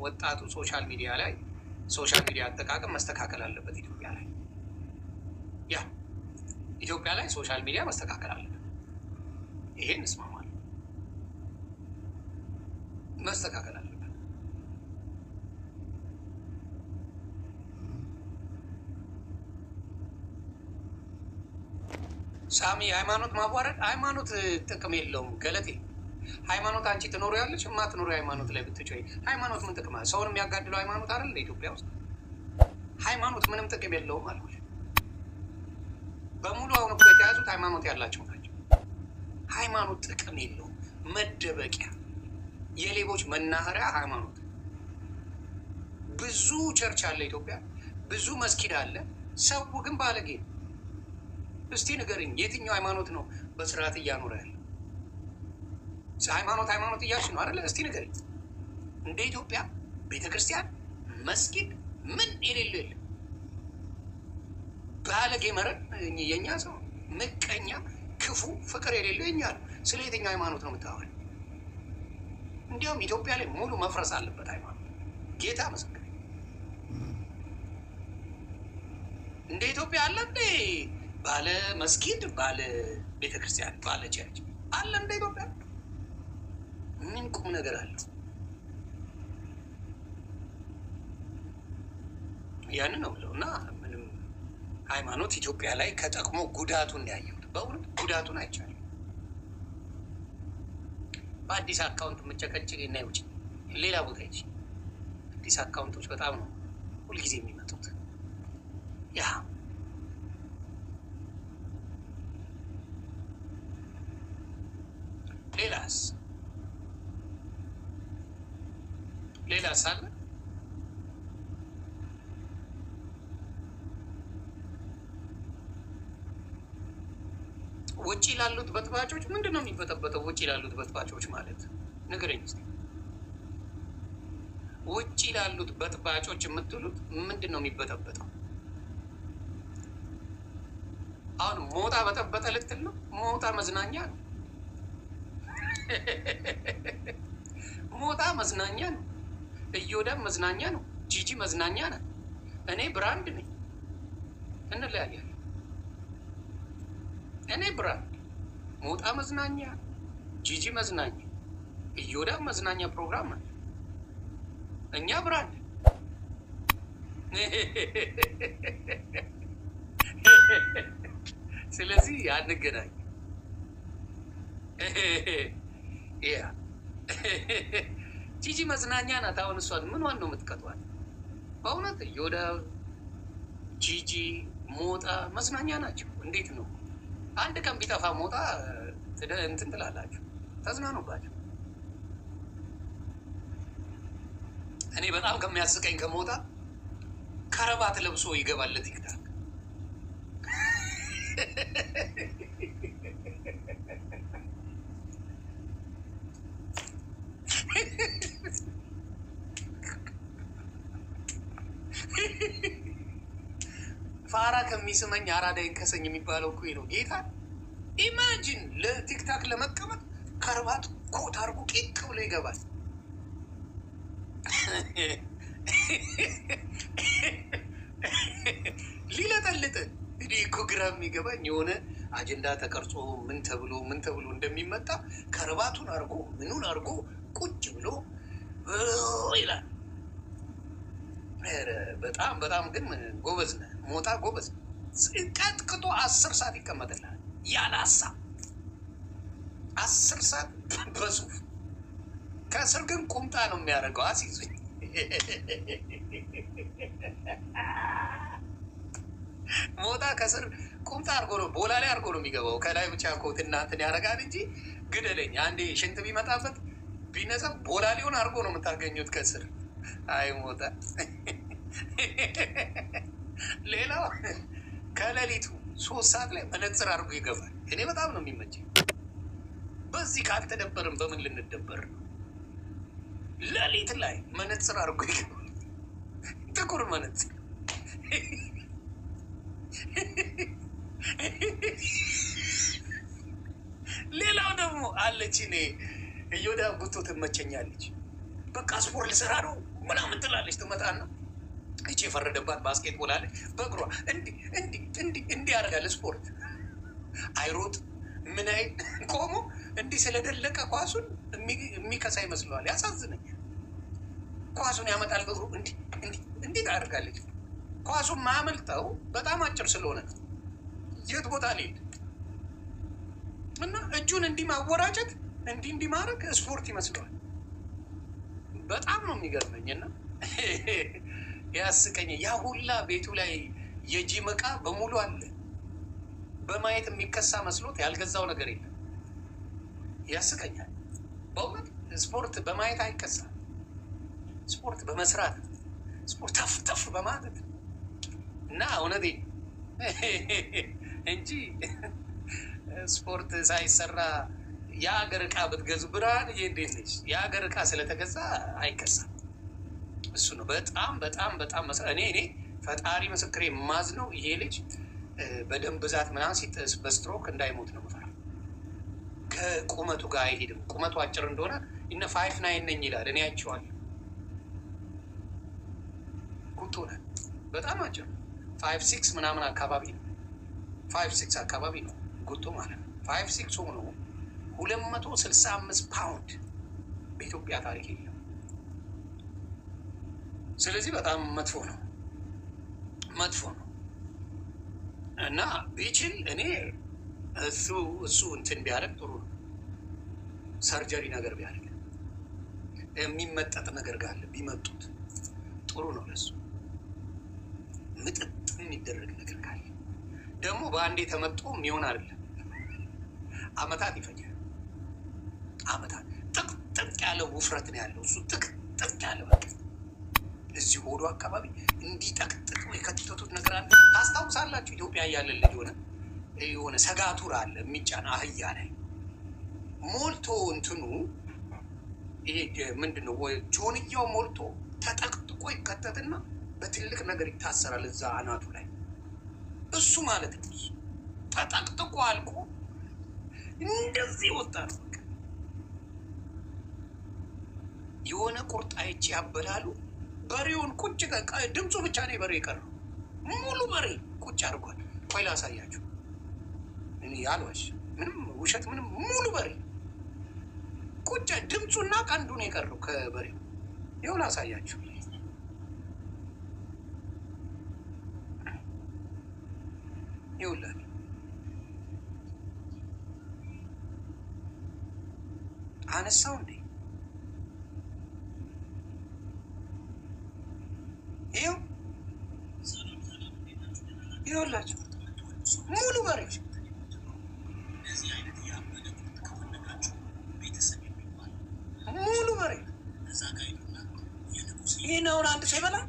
ወጣቱ ሶሻል ሚዲያ አጠቃቀም መስተካከል አለበት። ኢትዮጵያ ላይ ሶሻል ሚዲያ መስተካከል አለበት። ይሄን እስማማለሁ። መስተካከል አለበት። ሳሚ ሃይማኖት ማዋረድ ሃይማኖት ጥቅም የለውም። ገለቴ ሃይማኖት አንቺ ትኖሪያለሽ የማትኖሪ ሃይማኖት ላይ ብትጮይ ሃይማኖት ምን ጥቅም አለ? ሰውን የሚያጋድለው ሃይማኖት አይደል? ኢትዮጵያ ውስጥ ሃይማኖት ምንም ጥቅም የለውም አልኩሽ። በሙሉ አሁን እኮ የተያዙት ሃይማኖት ያላቸው ናቸው። ሃይማኖት ጥቅም የለውም፣ መደበቂያ፣ የሌቦች መናኸሪያ ሃይማኖት። ብዙ ቸርች አለ ኢትዮጵያ፣ ብዙ መስጊድ አለ። ሰው ግን ባለጌ ነው። እስቲ ንገርኝ፣ የትኛው ሃይማኖት ነው በስርዓት እያኖረ ያለ? ሃይማኖት እያልሽ ነው አይደለ? እስቲ ንገርኝ። እንደ ኢትዮጵያ ቤተክርስቲያን፣ መስጊድ ምን የሌለ የለ። ባለጌ መረን የኛ ሰው፣ ምቀኛ፣ ክፉ፣ ፍቅር የሌለው የኛ ነው። ስለ የትኛው ሃይማኖት ነው የምታወሪው? እንዲያውም ኢትዮጵያ ላይ ሙሉ መፍረስ አለበት ሃይማኖት። ጌታ ምስክር። እንደ ኢትዮጵያ አለ እንዴ ባለ መስጊድ፣ ባለ ቤተክርስቲያን፣ ባለ ቸርች አለ እንደ ኢትዮጵያ? ምን ቁም ነገር አለው? ያንን ነው ብለው እና ምንም ሃይማኖት ኢትዮጵያ ላይ ከጠቅሞ ጉዳቱን ያየሁት። በእውነት ጉዳቱን አይቻልም። በአዲስ አካውንት መጨቀጭቅ እና ይውጭ ሌላ ቦታ ይች አዲስ አካውንቶች በጣም ነው ሁልጊዜ የሚመጡት። ያ ሌላስ አለ? ውጭ ላሉት በጥባጮች ምንድን ነው የሚበጠበጠው? ውጭ ላሉት በጥባጮች ማለት ንገረኝ እስኪ። ውጭ ላሉት በጥባጮች የምትሉት ምንድን ነው የሚበጠበጠው? አሁን ሞጣ በጠበጠ ልትል ነው? ሞጣ መዝናኛ ነው። ሞጣ መዝናኛ ነው። እዮዳብ መዝናኛ ነው። ጂጂ መዝናኛ ነው። እኔ ብራንድ ነኝ። እንለያያለን። እኔ ብራንድ፣ ሞጣ መዝናኛ፣ ጂጂ መዝናኛ፣ እዮዳብ መዝናኛ ፕሮግራም አለ። እኛ ብራንድ። ስለዚህ አንገናኝ። ያ ጂጂ መዝናኛ ናት። አሁን እሷን ምኗን ነው የምትቀጧል? በእውነት እዮዳብ፣ ጂጂ፣ ሞጣ መዝናኛ ናቸው። እንዴት ነው አንድ ቀን ቢጠፋ ሞጣ እንትን ትላላችሁ? ተዝናኑባቸው። እኔ በጣም ከሚያስቀኝ ከሞጣ ከረባት ለብሶ ይገባል ለቲክታክ። ፋራ ከሚስመኝ አራዳ ይንከሰኝ የሚባለው እኮ ነው። ጌታ ኢማጂን ለቲክታክ ለመቀመጥ ከርባት ኮት አርጎ ቂቅ ብሎ ይገባል። ሊለጠልጥ እኔ እኮ ግራ የሚገባኝ የሆነ አጀንዳ ተቀርጾ ምን ተብሎ እንደሚመጣ ከርባቱን አርጎ ምኑን አርጎ ቁጭ ብሎ ይላል። በጣም ግን ጎበዝ ነህ ሞጣ፣ ጎበዝ። ቀጥቅጦ 10 ሰዓት ይቀመጥልሃል ያለ ሀሳብ 10 ሰዓት በሱፍ። ከስር ግን ቁምጣ ነው የሚያደርገው። አስይዙኝ ሞጣ ከስር ቁምጣ አርጎ ነው ቦላሌ አርጎ ነው የሚገባው። ከላይ ብቻ ኮት እና እንትን ያደርጋል እንጂ ግደለኝ። አንዴ ሽንት ቢመጣበት ቢነሳ ቦላሌውን አርጎ ነው የምታገኙት ከስር። አይ ሞጣ። ሌላው ከሌሊቱ 3 ሰዓት ላይ መነጽር አድርጎ ይገባል። እኔ በጣም ነው የሚመቸኝ። በዚህ ካልተደበርን በምን ልንደበር ነው? ሌሊት ላይ መነጽር አድርጎ ይገባል። ጥቁር መነጽር። ሌላው ደግሞ አለች እኔ እዮዳብ ጉቶ ትመቸኛለች። በቃ ስፖርት ልሰራ ነው ምናምን ትላለች። ትመጣና እቺ የፈረደባት ባስኬትቦል አለች በእግሯ እንዲህ ያደርጋል። ስፖርት አይሮጥ ምን አይ ቆሞ እንዲህ ስለደለቀ ኳሱን የሚከሳ ይመስለዋል። ያሳዝነኛል። ኳሱን ያመጣል በእግሩ እንዲህ ታደርጋለች። ኳሱን ማያመልጠው በጣም አጭር ስለሆነ ነው። የት ቦታ ሊሄድ እና እጁን እንዲህ ማወራጨት እንዲህ ማድረግ ስፖርት ይመስለዋል። በጣም ነው የሚገርመኝ እና ያስቀኝ። ያ ሁላ ቤቱ ላይ የጂም ዕቃ በሙሉ አለ። በማየት የሚከሳ መስሎት ያልገዛው ነገር የለም። ያስቀኛል በእውነት። ስፖርት በማየት አይከሳም። ስፖርት በመስራት ስፖርት ተፍ በማለት እና እውነቴ እንጂ ስፖርት ሳይሰራ የሀገር ዕቃ ብትገዙ ብርሃን እንዴት ነች? የሀገር ዕቃ ስለተገዛ አይከሳም። እሱ ነው በጣም እኔ ፈጣሪ ምስክሬ የማዝ ነው። ይሄ ልጅ በደም ብዛት ምናምን ሲጥስ በስትሮክ እንዳይሞት ነው የምፈራው። ከቁመቱ ጋር አይሄድም። ቁመቱ አጭር እንደሆነ እነ 5'9" ነኝ ይላል። እኔ አይቼዋለሁ። ጉቶ ነህ በጣም አጭር 5'6" ምናምን አካባቢ ነው። 5'6" አካባቢ ነው ጉቶ ማለት ነው። 5'6" ሆኖ 265 ፓውንድ በኢትዮጵያ ታሪክ የለም። ስለዚህ በጣም መጥፎ ነው እና ቢችል እኔ እሱ እንትን ቢያደርግ ጥሩ ነው። ሰርጀሪ ነገር ቢያደርግ የሚመጠጥ ነገር ጋር ቢመጡት ጥሩ ነው ለሱ። ምጥጥ የሚደረግ ነገር ካለ ደግሞ በአንዴ ተመጦ የሚሆን አይደለም። አመታት ይፈጃል። አመታት ጥቅጥቅ ያለ ውፍረት ነው ያለው እሱ። ጥቅጥቅ ያለ በቃ እዚህ ሆዶ አካባቢ እንዲህ ጠቅጥቅ የከተቱት ነገር አለ። ታስታውሳላችሁ? ኢትዮጵያ እያለን ልጅ የሆነ ሰጋቱር አለ የሚጫን አህያ ላይ ሞልቶ እንትኑ ይሄ ምንድን ነው ጆንያው ሞልቶ ተጠቅጥቆ ይከተትና በትልቅ ነገር ይታሰራል እዛ አናቱ ላይ። እሱ ማለት ነው ተጠቅጥቆ አልቆ እንደዚህ ወጣ ነው። የሆነ ቁርጣይቼ ያበላሉ። በሬውን ቁጭ ድምፁ ብቻ ነው የበሬ የቀረው። ሙሉ በሬ ቁጭ አድርጓል። ቆይ ላሳያችሁ። እኔ ያልዋሽ ምንም ውሸት ምንም ሙሉ በሬ ቁጭ ድምፁና ቀንዱ ነው የቀረው ከበሬው። ይኸው ላሳያችሁ። ይኸውልህ አነሳው እንዴ? ይኸውላችሁ ሙሉ በሬ ሙሉ በሬ ይህ ነውን? አንድ ሰው ይበላል?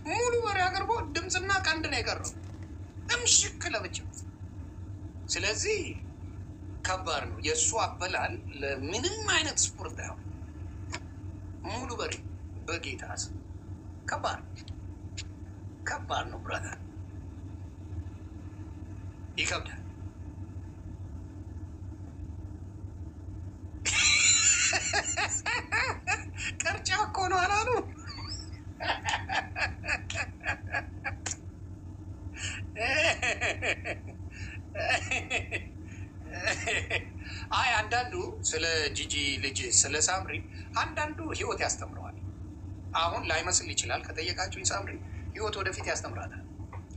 ሙሉ በሬ አቅርቦ ድምፅና ቀንድ ነው የቀረው እምሽክ ለብቻው። ስለዚህ ከባድ ነው የእሱ አበላል። ለምንም አይነት ስፖርት አይሆን። ሙሉ በሬ በጌታ ስም ከባድ ነው ብራታ፣ ይከብዳል። ቅርጫ እኮ ነው አላሉ። አይ አንዳንዱ ስለ ጂጂ ልጅ ስለ ሳምሪ አንዳንዱ ህይወት ያስተምረዋል። አሁን ላይመስል ይችላል። ከጠየቃችሁኝ ሳምሪ ህይወት ወደፊት ያስተምራታል።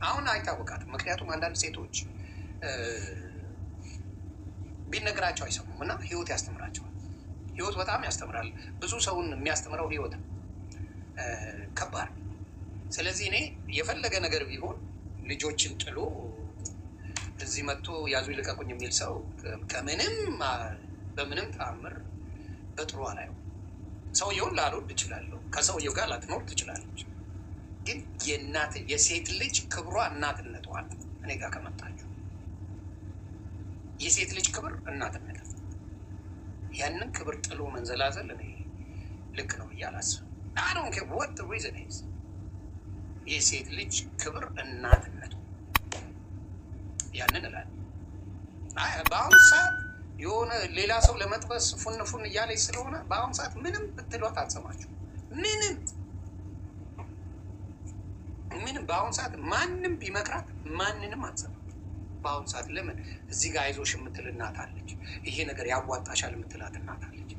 አሁን አይታወቃትም። ምክንያቱም አንዳንድ ሴቶች ቢነገራቸው አይሰሙም እና ህይወት ያስተምራቸዋል። ህይወት በጣም ያስተምራል። ብዙ ሰውን የሚያስተምረው ህይወት ነው። ከባድ። ስለዚህ እኔ የፈለገ ነገር ቢሆን ልጆችን ጥሎ እዚህ መጥቶ ያዙ ይልቀቁኝ የሚል ሰው በምንም ተአምር በጥሩ አላየው። ሰውየውን ላልወድ እችላለሁ፣ ከሰውየው ጋር ላትኖር ትችላለች። ግን የሴት ልጅ ክብሯ እናትነቷል። እኔ ጋር ከመጣችሁ የሴት ልጅ ክብር እናትነት፣ ያንን ክብር ጥሎ መንዘላዘል እኔ ልክ ነው ብዬ አላስብም። አሁን ወጥ ሪዝን የሴት ልጅ ክብር እናትነቱ ያንን እላለሁ። በአሁኑ ሰዓት የሆነ ሌላ ሰው ለመጥበስ ፉን እያለች ስለሆነ በአሁኑ ሰዓት ምንም ብትሏት አትሰማችሁ። ምንም በአሁኑ ሰዓት ማንም ቢመክራት ማንንም አትሰማ። በአሁኑ ሰዓት ለምን እዚህ ጋር አይዞሽ የምትል እናት አለች። ይሄ ነገር ያዋጣሻል የምትላት እናት አለች።